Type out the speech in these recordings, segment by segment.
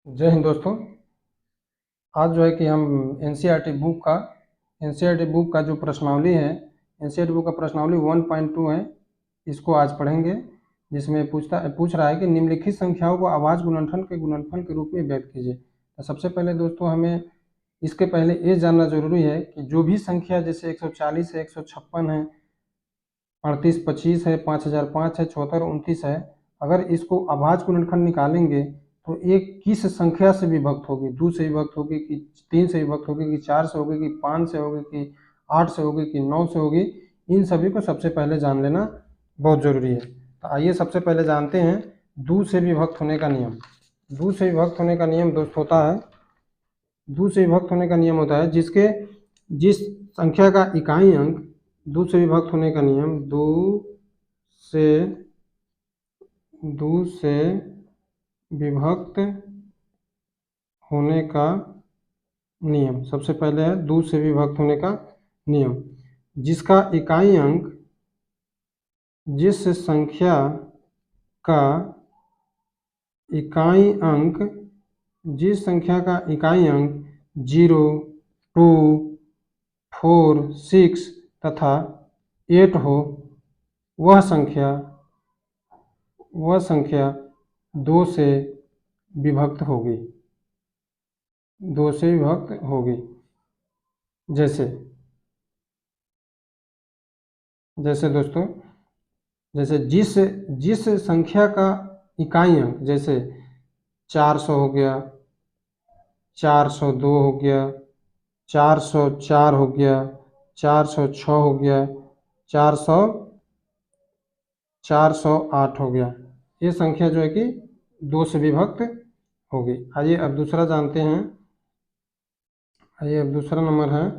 जय हिंद दोस्तों। आज जो है कि हम एनसीईआरटी बुक का जो प्रश्नावली है, एनसीईआरटी बुक का प्रश्नावली 1.2 है, इसको आज पढ़ेंगे। जिसमें पूछ रहा है कि निम्नलिखित संख्याओं को अभाज्य गुणनफल के रूप में व्यक्त कीजिए। तो सबसे पहले दोस्तों हमें इसके पहले ये जानना जरूरी है कि जो भी संख्या जैसे 140 है, 156 है, 3825 है, 5005 है, 7429 है, अगर इसको अभाज्य गुणनफल निकालेंगे तो एक किस संख्या से विभक्त होगी? 2 से विभक्त होगी कि 3 से विभक्त होगी कि 4 से होगी कि 5 से होगी कि 8 से होगी कि 9 से होगी? इन सभी को सबसे पहले जान लेना बहुत ज़रूरी है। तो आइए सबसे पहले जानते हैं 2 से विभक्त होने का नियम। 2 से विभक्त होने का नियम दोस्त होता है, 2 से विभक्त होने का नियम होता है जिस संख्या का इकाई अंक 2 से विभक्त होने का नियम 2 से विभक्त होने का नियम। सबसे पहले है 2 से विभक्त होने का नियम, जिसका इकाई अंक जिस संख्या का इकाई अंक 0, 2, 4, 6 तथा 8 हो, वह संख्या 2 से विभक्त होगी। 2 से विभक्त होगी। जैसे दोस्तों, जैसे जिस संख्या का इकाई अंक जैसे 400 हो गया, 402 हो गया, 404 हो गया, 406 हो गया, 408 हो गया, ये संख्या जो है कि 2 से विभक्त होगी। आइए अब दूसरा जानते हैं। आइए अब दूसरा नंबर है,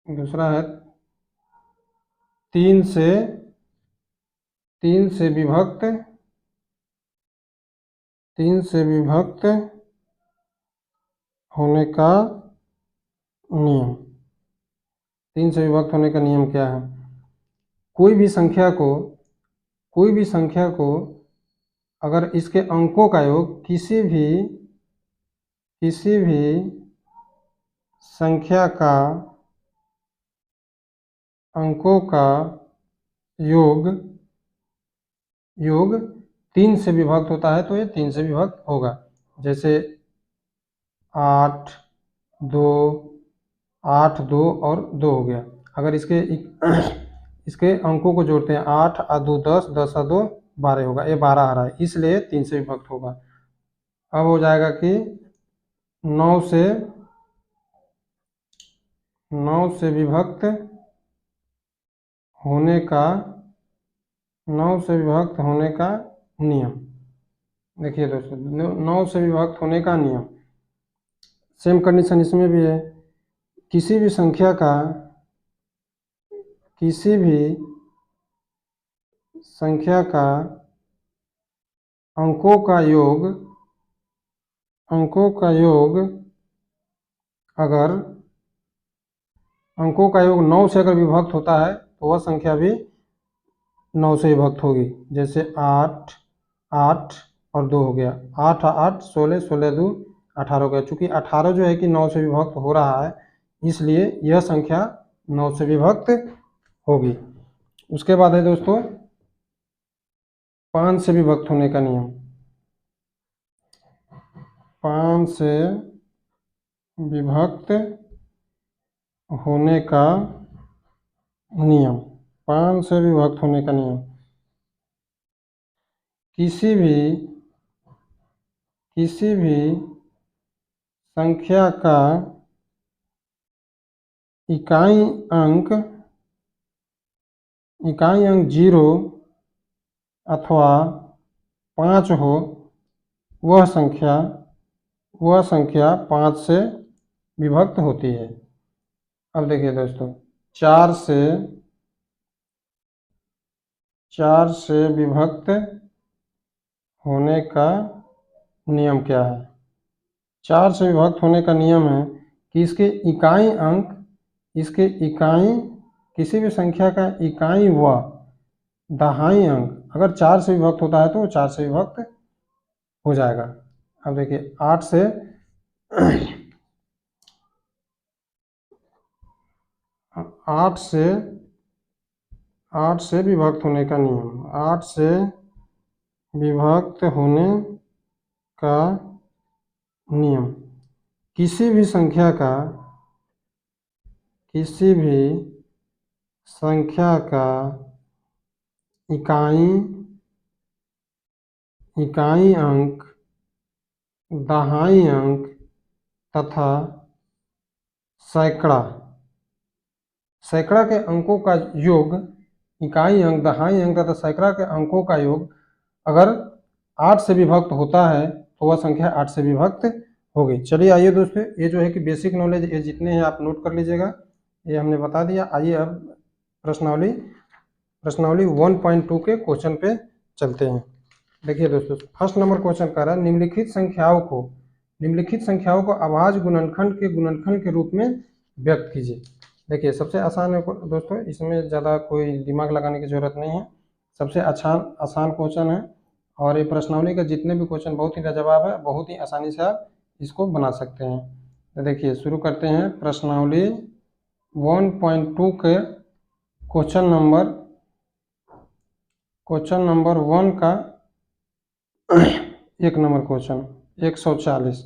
दूसरा है 3 से विभक्त होने का नियम। 3 से विभक्त होने का नियम क्या है? कोई भी संख्या को अगर इसके अंकों का योग किसी भी संख्या का अंकों का योग 3 से विभक्त होता है तो ये 3 से विभक्त होगा। जैसे 8, 2 और 2 हो गया। अगर इसके अंकों को जोड़ते हैं, 8 और 2 10, 10 और 2 12 होगा, ये 12 आ रहा है, इसलिए 3 से विभक्त होगा। अब हो जाएगा कि 9 से विभक्त होने का नियम। देखिए दोस्तों, 9 से विभक्त होने का नियम, सेम कंडीशन इसमें भी है। किसी भी संख्या का अंकों का योग अगर 9 से अगर विभक्त होता है तो वह संख्या भी 9 से विभक्त होगी। जैसे 8 और 2 हो गया, 8 और 8 16, 16 2 18 हो गया। चूंकि 18 जो है कि 9 से विभक्त हो रहा है, इसलिए यह संख्या 9 से विभक्त होगी। उसके बाद है दोस्तों 5 से विभक्त होने का नियम। 5 से विभक्त होने का नियम। 5 से विभक्त होने का नियम, किसी भी संख्या का इकाई अंक 0 अथवा 5 हो, वह संख्या 5 से विभक्त होती है। अब देखिए दोस्तों, 4 से विभक्त होने का नियम क्या है? 4 से विभक्त होने का नियम है कि किसी भी संख्या का इकाई व 10 अंक अगर 4 से विभक्त होता है तो वो 4 से विभक्त हो जाएगा। अब देखिए 8 से 8 से विभक्त होने का नियम, 8 से विभक्त होने का नियम। किसी भी संख्या का इकाई अंक, दहाई अंक तथा सैकड़ा के अंकों का योग, इकाई अंक, दहाई अंक तथा सैकड़ा के अंकों का योग अगर 8 से विभक्त होता है तो वह संख्या 8 से विभक्त होगी। चलिए आइए दोस्तों, ये जो है कि बेसिक नॉलेज ये जितने हैं आप नोट कर लीजिएगा, ये हमने बता दिया। आइए अब प्रश्नावली 1.2 के क्वेश्चन पे चलते हैं। देखिए दोस्तों, फर्स्ट नंबर क्वेश्चन कर रहा है निम्नलिखित संख्याओं को अभाज्य गुणनखंड के रूप में व्यक्त कीजिए। देखिए सबसे आसान है दोस्तों, इसमें ज़्यादा कोई दिमाग लगाने की जरूरत नहीं है, सबसे आसान क्वेश्चन है। और ये प्रश्नावली का जितने भी क्वेश्चन बहुत ही लाजवाब है, बहुत ही आसानी से आप इसको बना सकते हैं। तो देखिए शुरू करते हैं प्रश्नावली 1.2 के क्वेश्चन नंबर 1 का 1 नंबर क्वेश्चन 140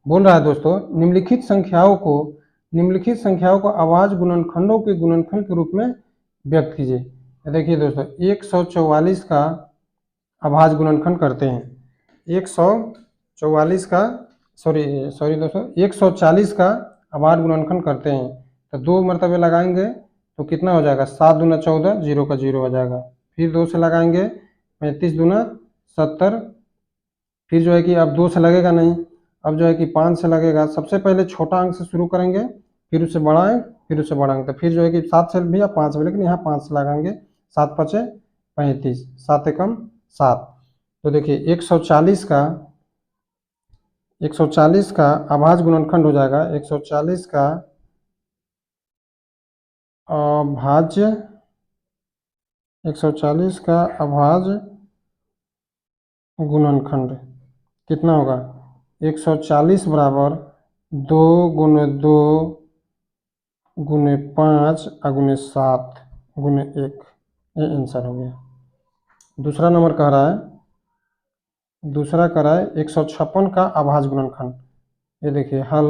बोल रहा है दोस्तों, निम्नलिखित संख्याओं को अभाज्य गुणनखंडों के गुणनखंड के रूप में व्यक्त कीजिए। देखिए दोस्तों 144 का अभाज्य गुणनखंड करते हैं, 140 का दोस्तों 140 का अभाज्य गुणनखंड करते हैं। तो 2 मरतबे लगाएंगे तो कितना हो जाएगा, 7 दूना 14, 0 का 0 हो जाएगा। फिर 2 से लगाएंगे 35 दूना 70, फिर जो है कि अब 2 से लगेगा नहीं, अब जो है कि 5 से लगेगा। सबसे पहले छोटा अंक से शुरू करेंगे, फिर उससे बढ़ाएंगे, तो फिर जो है कि 7 से भी या 5 से, लेकिन यहाँ 5 से लगाएंगे। 7 पचे 35, 7 एकम 7। तो देखिए 140 का अभाज्य गुणनखंड हो जाएगा, 140 का अभाज्य गुणनखंड कितना होगा, 140 बराबर 2 गुने 2 गुने 5 गुने 7 गुने 1, ये आंसर हो गया। दूसरा नंबर कह रहा है 156 का अभाज्य गुणनखंड। ये देखिए हल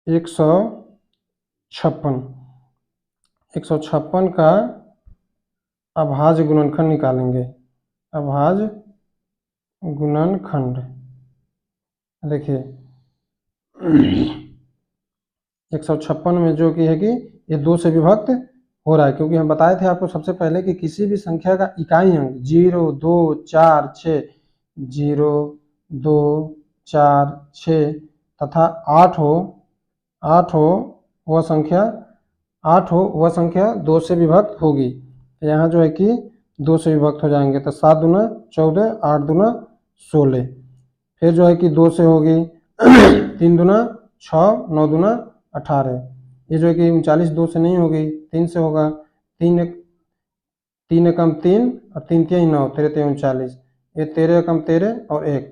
156 का अभाज्य गुणनखंड निकालेंगे, अभाज्य गुणनखंड। देखिए 156 में जो कि है कि ये 2 से विभक्त हो रहा है, क्योंकि हम बताए थे आपको सबसे पहले कि किसी भी संख्या का इकाई अंक 0, 2, 4, 6, 0, 2, 4, 6 तथा 8 हो वह संख्या 2 से विभक्त होगी। यहाँ जो है कि 2 से विभक्त हो जाएंगे, तो 7 दूना 14, 8 दूना 16, फिर जो है कि 2 से होगी 3 दूना 6, 9 दूना 18, ये जो है कि 39 2 से नहीं होगी, 3 से होगा, 3 एकम 3 और 3 3 9, 13 3 39, ये 13 एकम 13 और 1।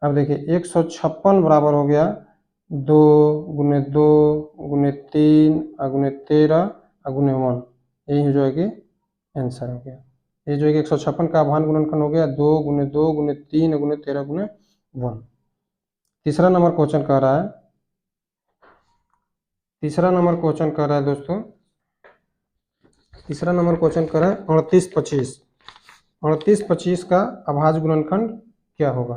अब देखिए 156 बराबर हो गया 2 गुने 2 गुने 3 गुने 13 गुने 1, यही जो है कि आंसर हो गया। ये जो है कि 156 का अभाज्य गुणनखंड हो गया 2 गुने 2 गुने 3 गुने 13 गुने 1। तीसरा नंबर क्वेश्चन कह रहा है दोस्तों, तीसरा नंबर क्वेश्चन कह रहा है 38 25 का अभाज्य गुणनखंड क्या होगा।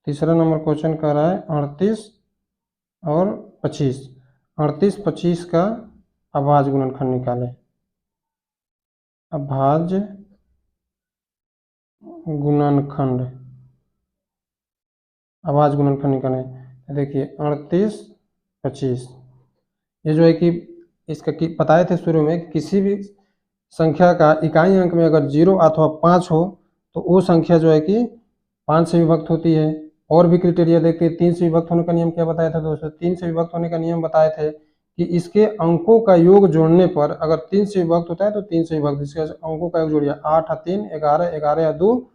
तीसरा नंबर क्वेश्चन कह रहा है 38 और 25 का अभाज्य गुणनखंड निकालें, अभाज्य गुणनखंड निकालें। देखिए 38 25, ये जो है कि इसका बताए थे शुरू में, किसी भी संख्या का इकाई अंक में अगर 0 अथवा 5 हो तो वो संख्या जो है कि 5 से विभक्त होती है। और भी क्राइटेरिया देखते हैं, 3 से विभक्त होने का नियम क्या बताया था दोस्तों, 3 से विभक्त होने का नियम बताए थे कि इसके अंकों का योग जोड़ने पर, अगर 3 से विभक्त होता है तो 3 से विभक्त, इसके अंकों का योग जोड़िए 8 3 11 11 2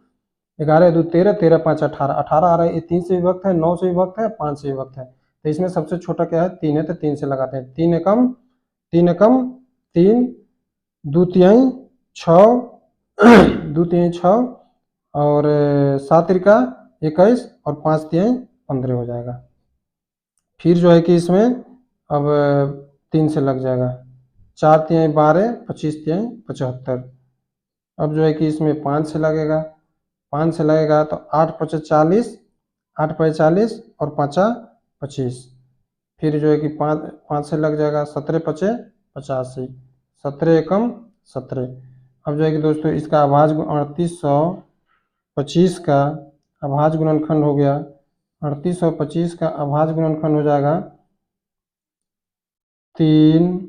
11 2 13, 13 5 18, 18 आ रहा है, ये 3 से विभक्त है, 9 से विभक्त है, 5 से विभक्त है। तो इसमें सबसे छोटा क्या है, 3 है, तो 3 से लगाते हैं। 3 एकम 3, 2 तिहाई 6 2 तिहाई 6 और 7 त्रिका 21 और 5 तिहाई 15 हो जाएगा। फिर जो है कि इसमें अब 3 से लग जाएगा, 4 तिहाई 12, 25 तिहाई 75। अब जो है कि इसमें 5 से लगेगा, 5 से लगेगा तो 8 5 40, 8 5 40 और 5 25। फिर जो है कि 5 से लग जाएगा, 17 5 85, 17 एकम 17। अब जो है कि दोस्तों इसका अभाज्य 3825 का अभाज्य गुणनखंड हो गया, 3825 का अभाज्य गुणनखंड हो जाएगा 3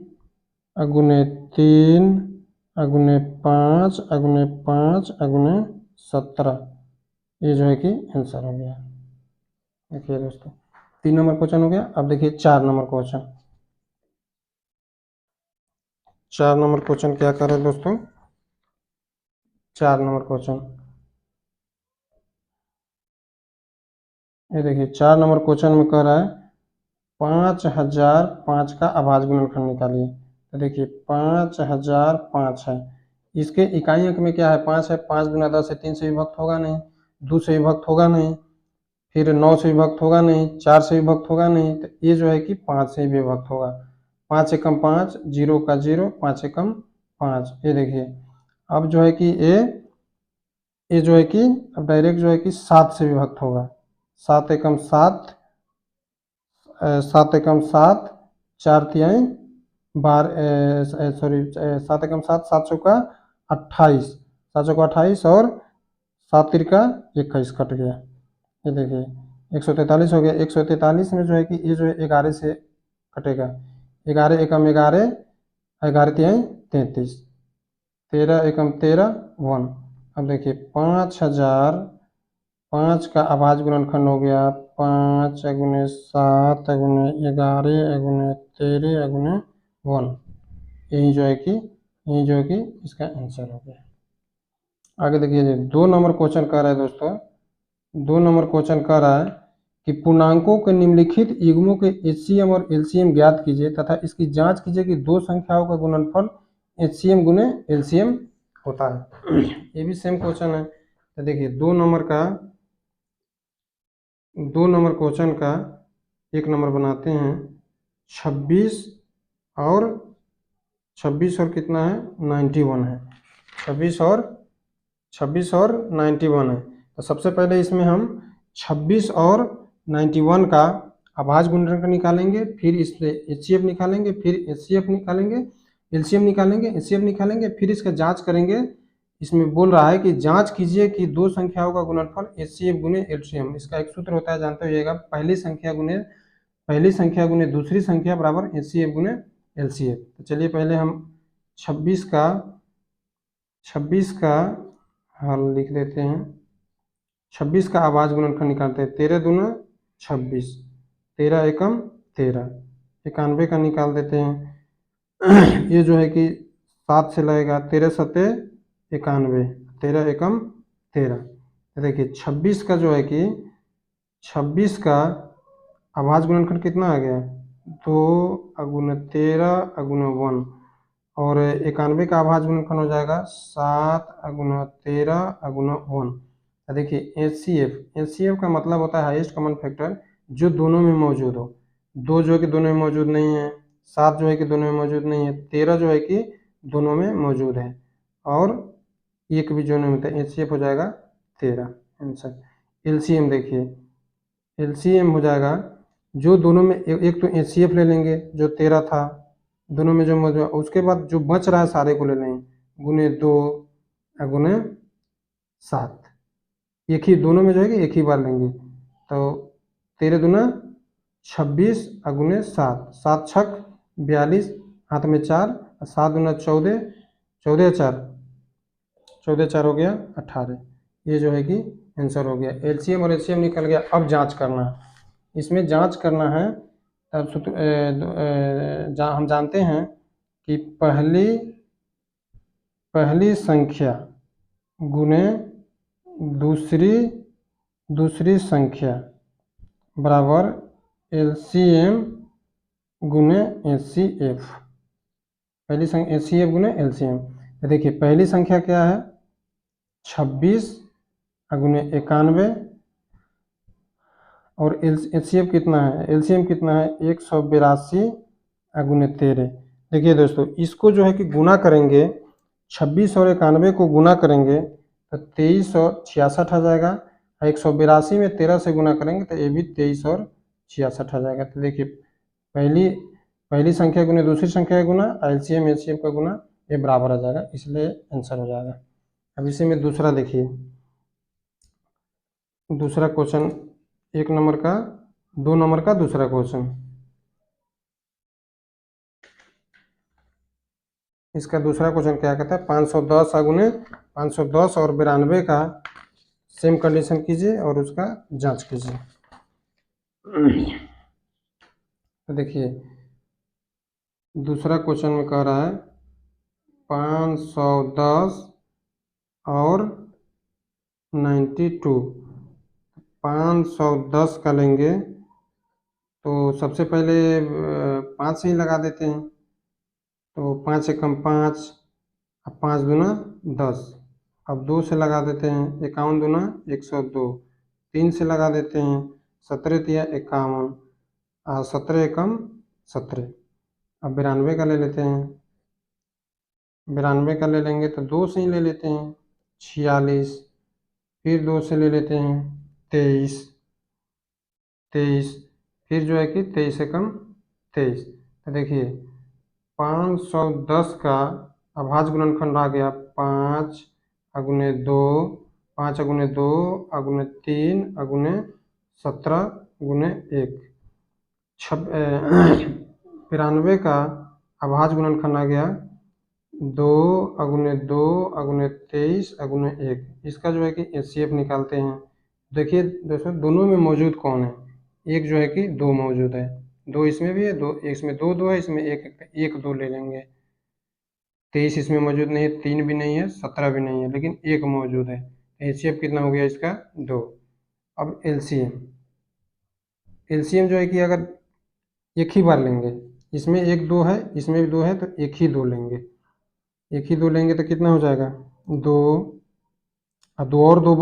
अगुने 3 अगुने 5 अगुने 5 अगुने 17। ये जो है कि आंसर हो गया। देखिए दोस्तों 3 नंबर क्वेश्चन हो गया। अब देखिए 4 नंबर क्वेश्चन। 4 नंबर क्वेश्चन क्या कर रहे हैं दोस्तों, 4 नंबर क्वेश्चन ये देखिए 4 नंबर क्वेश्चन में कह रहा है 5005 का अभाज्य गुणनखंड निकालिए। तो देखिए 5005 है, इसके इकाई अंक में क्या है, 5 है, 5 गुना 10 है, 3 से विभक्त होगा नहीं, 2 से विभक्त होगा नहीं, फिर 9 से विभक्त होगा नहीं, 4 से विभक्त होगा नहीं, तो ये जो है कि 5 से विभक्त होगा। 5 एकम 5, 0 का 0, 5 एकम 5। ये देखिए अब जो है कि ये जो है कि अब डायरेक्ट जो है कि 7 से विभक्त होगा। 7 एकम 7, 7 एकम 7, 4 तिहाई 12, सॉरी 7 एकम 7, 7 चौका 28, 7 चौका 28 और 7 तिरका 21 कट गया। ये देखिए 143 हो गया। 143 में जो है कि ये जो है 11 से कटेगा, 11 एकम 11, 11 तिहाई 33, 13 एकम 13 1। अब देखिए 5005 का अभाज्य गुणनखंड हो गया 5 अगुने 7 अगुने 11 अगुने 13 अगुने 1। यही जो है कि इसका आंसर हो गया। आगे देखिए 2 नंबर क्वेश्चन कर रहा है दोस्तों, 2 नंबर क्वेश्चन कर रहा है कि पूर्णांकों के निम्नलिखित युग्मों के एचसीएम और एलसीएम ज्ञात कीजिए तथा इसकी जांच कीजिए कि दो संख्याओं का गुणनफल एचसीएम गुने एलसीएम होता है। ये भी सेम क्वेश्चन है। तो देखिए 2 नंबर क्वेश्चन का 1 नंबर बनाते हैं। 26 और कितना है, 91 है। 26 और 91 है। तो सबसे पहले इसमें हम 26 और 91 का अभाज्य गुणनखंड निकालेंगे, फिर इससे एचसीएफ निकालेंगे, फिर एचसीएफ निकालेंगे, एलसीएम निकालेंगे, एचसीएफ निकालेंगे, फिर इसका जांच करेंगे। इसमें बोल रहा है कि जांच कीजिए कि दो संख्याओं का गुणनफल एचसीएफ गुने एलसीएम। इसका एक सूत्र होता है, जानते होइएगा, पहली संख्या गुने दूसरी संख्या बराबर एचसीएफ गुने एलसीएफ। तो चलिए पहले हम 26 का हल लिख देते हैं। 26 का अभाज्य गुणनखंड निकालते हैं। 13 दूना 26, 13 एकम 13, 91 का निकाल देते हैं। ये जो है कि 7 से लगेगा, 13 सत्ते 91, 13 एकम 13। देखिए 26 का जो है कि 26 का अभाज्य गुणनखंड कितना आ गया, 2 अगुने 13 अगुने 1, और 91 का अभाज्य गुणनखंड हो जाएगा 7 अगुना 13 अगुना 1। देखिए एचसीएफ का मतलब होता है हाईएस्ट कॉमन फैक्टर, जो दोनों में मौजूद हो। 2 जो है कि दोनों में मौजूद नहीं है, 7 जो है कि दोनों में मौजूद नहीं है, 13 जो है कि दोनों में मौजूद है, और 1 भी जो नहीं होता है। एचसीएफ हो जाएगा 13 आंसर। एलसीएम देखिए, एलसीएम हो जाएगा जो दोनों में, एक तो एचसीएफ ले लेंगे जो 13 था दोनों में जो मौजूद, उसके बाद जो बच रहा है सारे को ले लेंगे, गुने 2 गुने 7, एक ही दोनों में जो है कि एक ही बार लेंगे। तो 13 दूना 26 अगुने 7, 7 छक 42, हाथ में 4, 7 दूना 14, 14 4 हो गया 18। ये जो है कि आंसर हो गया। एलसीएम और एचसीएम निकल गया। अब जांच करना है, इसमें जांच करना है। तब हम जानते हैं कि पहली संख्या गुने दूसरी संख्या बराबर LCM गुने HCF। पहली संख्या HCF गुने LCM। तो देखिए पहली संख्या क्या है 26 गुने 91 और HCF कितना है LCM कितना है 182 गुने 13। देखिए दोस्तों इसको जो है कि गुना करेंगे 26 और 91 को गुना करेंगे तो 23 और 66 आ जाएगा। 182 में 13 से गुना करेंगे तो ये भी 23 और 66 आ जाएगा। तो देखिए पहली संख्या गुने दूसरी संख्या का गुना LCM HCF का गुना ये बराबर आ जाएगा, इसलिए आंसर हो जाएगा। अब इसी में दूसरा देखिए, दूसरा क्वेश्चन 1 नंबर का 2 नंबर का दूसरा क्वेश्चन। इसका दूसरा क्वेश्चन क्या कहता है 510 गुने 510 और 92 का सेम कंडीशन कीजिए और उसका जांच कीजिए। तो देखिए दूसरा क्वेश्चन में कह रहा है 510 और 92। 510 का लेंगे तो सबसे पहले 5 से ही लगा देते हैं। तो 5 से कम 5, अब 5 दूना 10। अब 2 से लगा देते हैं 51 दूना 102। 3 से लगा देते हैं 17 तिया 51 और 17 एकम 17। अब 92 का ले लेते हैं। 92 का ले लेंगे तो 2 से ही ले लेते हैं 46। फिर 2 से ले लेते हैं 23। फिर जो है कि 23 एकम 23। तो देखिए 510 का अभाज्य गुणनखंड आ गया 5 गुने 2, 5 गुने 2 गुने 3 गुने 17 गुने 1। 92 का अभाज्य गुणनखंड आ गया 2 गुने 2 गुने 23 गुने 1। इसका जो है कि HCF निकालते हैं। देखिए दोस्तों दोनों में मौजूद कौन है, एक जो है कि 2 मौजूद है, 2 इसमें भी है, 2 इसमें 2 है, इसमें 1 2 ले लेंगे। 23 इसमें मौजूद नहीं है, 3 भी नहीं है, 17 भी नहीं है, लेकिन 1 मौजूद है। HCF कितना हो गया इसका 2। अब LCM जो है कि अगर एक ही बार लेंगे, इसमें 1 2 है, इसमें भी 2 है, तो एक ही 2 लेंगे। एक ही 2 लेंगे तो कितना हो जाएगा 2 और 2 और 2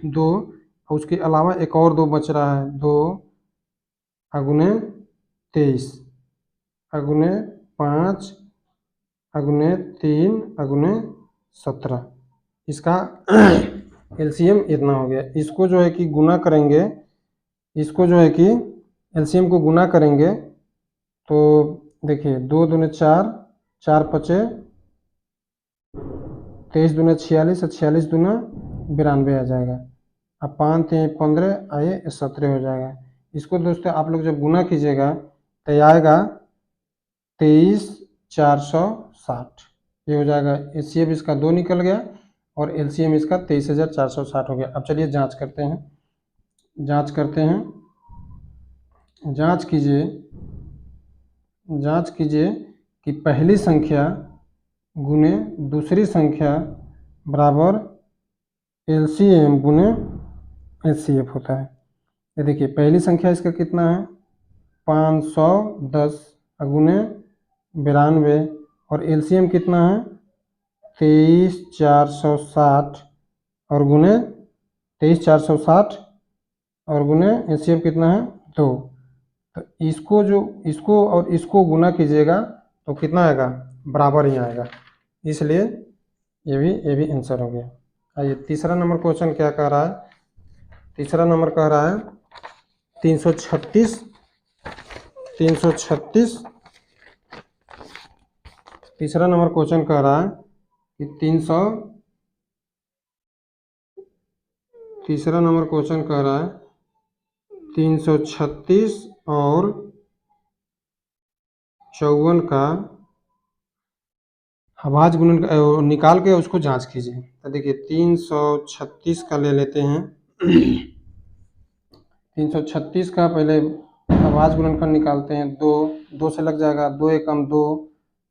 2 और उसके अलावा एक और 2 बच रहा है 2 गुने 23 गुने 5 गुने 3 गुने 17। इसका LCM इतना हो गया। इसको जो है कि गुना करेंगे, इसको जो है कि LCM को गुना करेंगे तो देखिए 2 दूने 4, 4 पचे 23 दूना 46 और 46 दूना 92 आ जाएगा। अब 5 3 15 आए 17 हो जाएगा। इसको दोस्तों आप लोग जब गुना कीजिएगा तो आएगा 23,460। ये हो जाएगा। HCF इसका 2 निकल गया और LCM इसका 23,460 हो गया। अब चलिए जांच करते हैं। जांच कीजिए कि पहली संख्या गुने दूसरी संख्या बराबर LCM गुने HCF होता है। ये देखिए पहली संख्या इसका कितना है 510 गुने 92 और LCM कितना है 23,460 और गुने 23,460 और गुने HCF कितना है 2। तो इसको और इसको गुना कीजिएगा तो कितना आएगा बराबर ही आएगा, इसलिए ये भी आंसर हो गया। आइए तीसरा नंबर क्वेश्चन क्या कह रहा है। तीसरा नंबर कह रहा है 336। तीसरा नंबर क्वेश्चन कह रहा है कि 336 और 54 का अभाज्य गुणन निकाल के उसको जांच कीजिए। तो देखिए 336 का ले लेते हैं। 336 का पहले अभाज्य गुणनखंड निकालते हैं। 2 से लग जाएगा 2 एकम 2,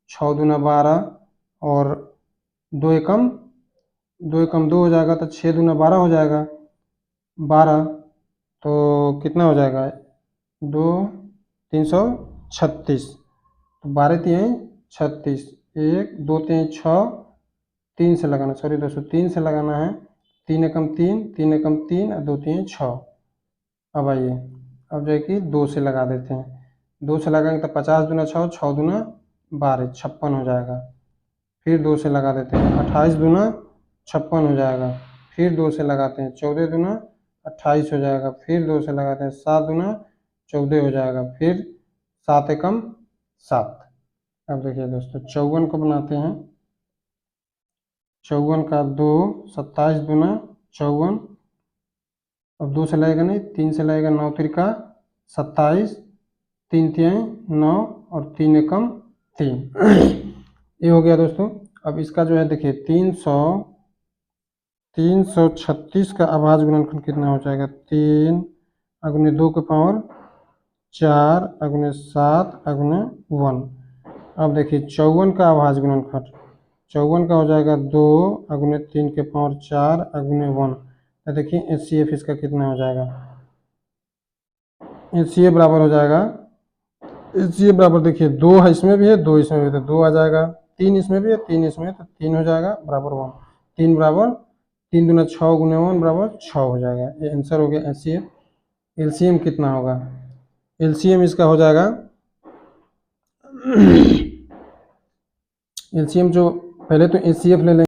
6 दूना 12 और 2 एकम 2 एकम 2 हो जाएगा, तो 6 दूना 12 हो जाएगा। 12 तो कितना हो जाएगा, 2 336, तो 12 तिहाई 36, 1 2 तिहाई 6, 3 से लगाना, सॉरी दोस्तों 3 से लगाना है। 3 एकम 3, 3 एकम 3 और 2 तिहाई 6। अब आइए, अब जो है कि 2 से लगा देते हैं। 2 से लगाएंगे तो 50 दूना 6, 6 दूना 12, 56 हो जाएगा। फिर 2 से लगा देते हैं, 28 दूना 56 हो जाएगा। फिर 2 से लगाते हैं, 14 दूना 28 हो जाएगा। फिर 2 से लगाते हैं, 7 दूना 14 हो जाएगा। फिर 7 एकम 7। अब देखिए दोस्तों 54 को बनाते हैं। 54 का 2, 27 दूना 54। अब 2 से लगेगा नहीं, 3 से लगेगा, 9 तिरका 27, 3 तिहाई 9 और 3 एकम 3। ये हो गया दोस्तों। अब इसका जो है देखिए 336 का अभाज्य गुणनफल कितना हो जाएगा, 3 अगुने 2 के पावर 4 अगुने 7 अगुने 1। अब देखिए 54 का अभाज्य गुणनफल, 54 का हो जाएगा 2 अगुने 3 के पावर 4 अगुने 1। तो देखिए HCF इसका कितना हो जाएगा, HCF बराबर हो जाएगा, HCF बराबर देखिए 2 है, इसमें भी है 2 इसमें भी है, तो 2 आ जाएगा। 3 इसमें भी है 3 इसमें है, तो 3 हो जाएगा बराबर 1। 3 बराबर 3 दूना 6 गुने 1 बराबर 6 हो जाएगा। ये आंसर हो गया HCF। LCM कितना होगा, LCM इसका हो जाएगा LCM जो पहले तो HCF ले लेंगे।